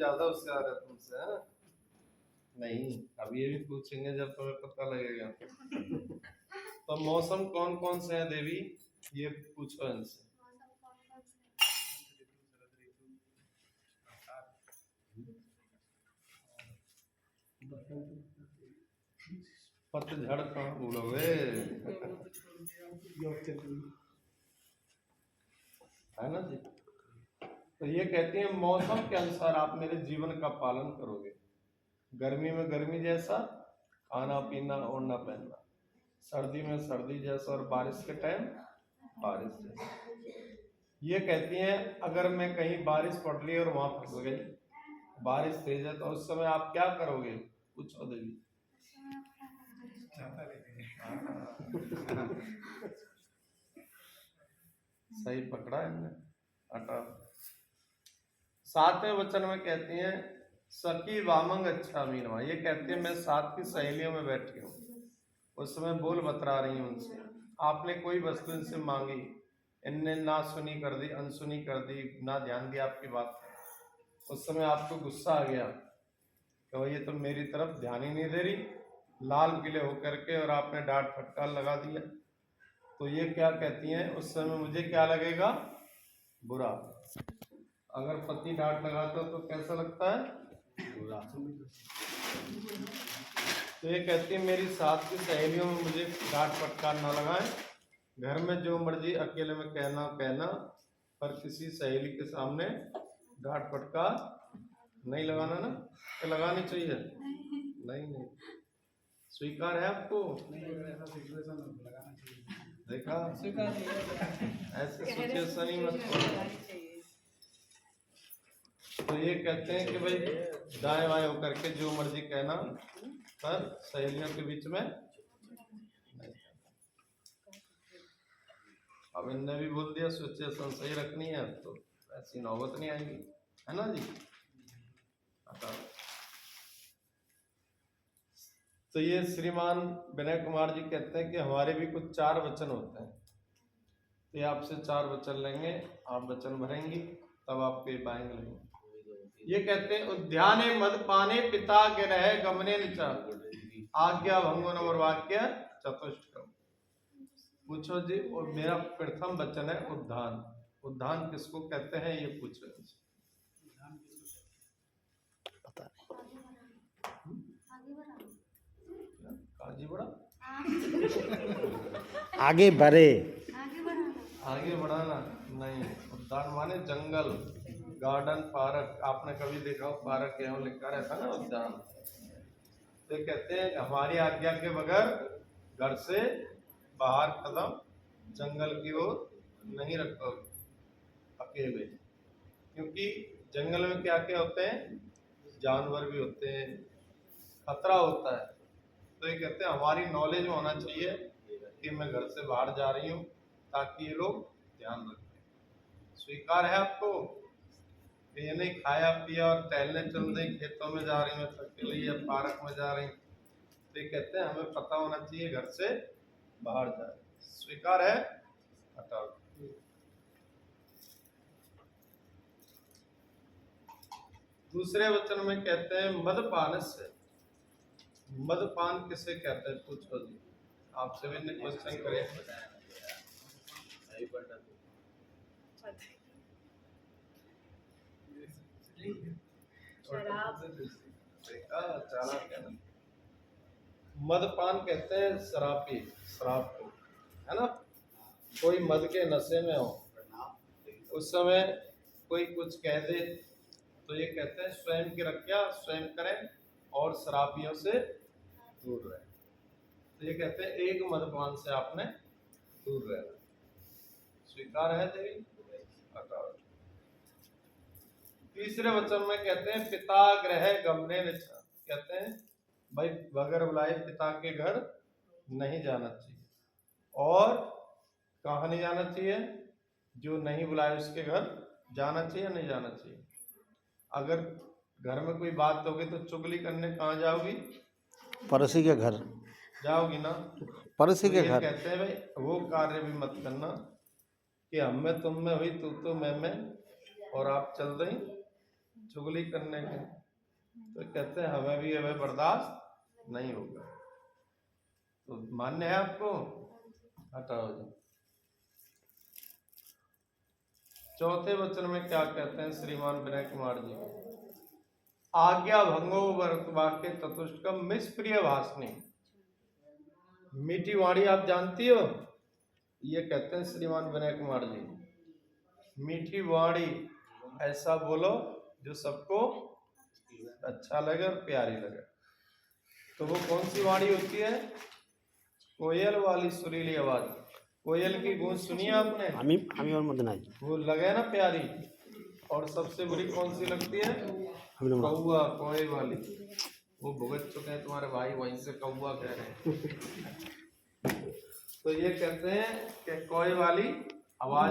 ज्यादा होशियार है तुमसे, है? नहीं, अब ये भी पूछेंगे जब तुम्हें पता लगेगा। तो मौसम कौन कौन से हैं देवी, ये पूछो इनसे। पतझड़ कहाँ बोलोगे, है ना जी। तो ये कहती है मौसम के अनुसार आप मेरे जीवन का पालन करोगे। गर्मी में गर्मी जैसा खाना पीना ओढ़ना पहनना, सर्दी में सर्दी जैसा और बारिश के टाइम बारिश जैसा। ये कहती हैं अगर मैं कहीं बारिश पड़ रही और वहां फंस गई, बारिश तेज है, तो उस समय आप क्या करोगे, पूछो देवी। सही पकड़ा इनने। हटा। सातवें वचन में कहती हैं सखी वामंग अच्छा मीनवा। ये कहती है मैं साथ की सहेलियों में बैठी हूँ, उस समय बोल बतरा रही हूँ उनसे। आपने कोई वस्तु इनसे मांगी, इनने ना सुनी कर दी, अनसुनी कर दी, ना ध्यान दिया आपकी बात। उस समय आपको गुस्सा आ गया कि ये तो मेरी तरफ ध्यान ही नहीं दे रही, लाल पीले होकर के, और आपने डांट फटकार लगा दिया। तो ये क्या कहती हैं उस समय मुझे क्या लगेगा, बुरा। अगर पति डांट लगाता तो कैसा लगता है, बुरा। तो ये कहती है मेरी साथ की सहेलियों में मुझे डांट फटकार ना लगाएं, घर में जो मर्जी अकेले में कहना कहना, पर किसी सहेली के सामने डांट फटकार नहीं लगाना ना, कि लगानी चाहिए, नहीं। स्वीकार है आपको, देखा, ऐसे सिचुएशन ही मत। तो ये कहते हैं कि भाई दाएं बाएं होकर के जो मर्जी कहना, पर सहेलियों के बीच में नहीं। अब इनने भी बोल दिया सिचुएशन सही रखनी है तो ऐसी नौबत नहीं आएगी, है ना जी। तो ये श्रीमान विनय कुमार जी कहते हैं कि हमारे भी कुछ 4 वचन होते हैं, तो ये आपसे 4 वचन लेंगे, आप वचन भरेंगी तब आपके पाएंगे लेंगे। ये कहते हैं उद्याने मदपाने पिता गिरह गमने निचा, आज्ञा भंगो नवर वाक्य चतुष्टकम। पूछो जी। और मेरा प्रथम वचन है उद्यान। उद्यान किसको कहते हैं ये पूछो। पता नहीं, आगे बढ़े, आगे बढ़ाना नहीं। उद्यान माने जंगल, गार्डन, पार्क। आपने कभी देखा हो पार्क यहाँ लिखा रहता ना उद्यान। तो कहते हैं हमारी आज्ञा के बगैर घर से बाहर कदम जंगल की ओर नहीं रखो अकेले, क्योंकि जंगल में क्या क्या होते हैं, जानवर भी होते हैं, खतरा होता है। तो ये कहते हैं हमारी नॉलेज में होना चाहिए कि मैं घर से बाहर जा रही हूँ, ताकि ये लोग ध्यान रखें। स्वीकार है आपको, ये नहीं खाया पिया और टहलने चल रही, खेतों में जा रही, मैं थक गई या पार्क में जा रही। तो ये कहते हैं हमें पता होना चाहिए घर से बाहर जा रही। स्वीकार है, हटाओ। दूसरे वचन में कहते हैं मदपान से। मदपान किसे कहते हैं पूछो जी। आपसे भी ने क्वेश्चन करे। मदपान कहते हैं शराबी, शराब को, है ना। कोई मद के नशे में हो, उस समय कोई कुछ कह दे तो ये कहते हैं स्वयं की रक्षा स्वयं करें और शराबियों से दूर रहें। तो ये कहते हैं एक मदपान से आपने दूर रहना। स्वीकार है देवी, हटाओ। तीसरे वचन में कहते हैं पिता ग्रह गमने निचा। कहते हैं भाई बगैर बुलाए पिता के घर नहीं जाना चाहिए। और कहाँ नहीं जाना चाहिए, जो नहीं बुलाए उसके घर जाना चाहिए, नहीं जाना चाहिए। अगर घर में कोई बात होगी तो चुगली करने कहाँ जाओगी, पड़ोसी के घर जाओगी ना, पड़ोसी तो के ये घर। कहते हैं भाई वो कार्य भी मत करना कि हम में तुम में हुई, तू तो मैं में, और आप चल रही चुगली करने के, तो कहते हैं हमें भी हमें बर्दाश्त नहीं होगा। तो मान्य है आपको? हटाओ जी। चौथे वचन में क्या कहते हैं श्रीमान विनय कुमार जी? आज्ञा भंगो वाक्य चतुष्टकम मिसप्रिय भाषणी। मीठी वाणी आप जानती हो? ये कहते हैं श्रीमान विनय कुमार जी, मीठी वाणी ऐसा बोलो जो सबको अच्छा लगे और प्यारी लगे। तो वो कौन सी वाणी होती है? कोयल वाली सुरीली आवाज। कोयल की गूंज सुनी है आपने? हमी और मदना जी। वो लगे ना प्यारी। और सबसे बुरी कौन सी लगती है? कौआ, कोए वाली। वो भुगत चुके हैं तुम्हारे भाई, वहीं से कौआ कह रहे हैं। तो ये कहते हैं कि कोए वाली आवाज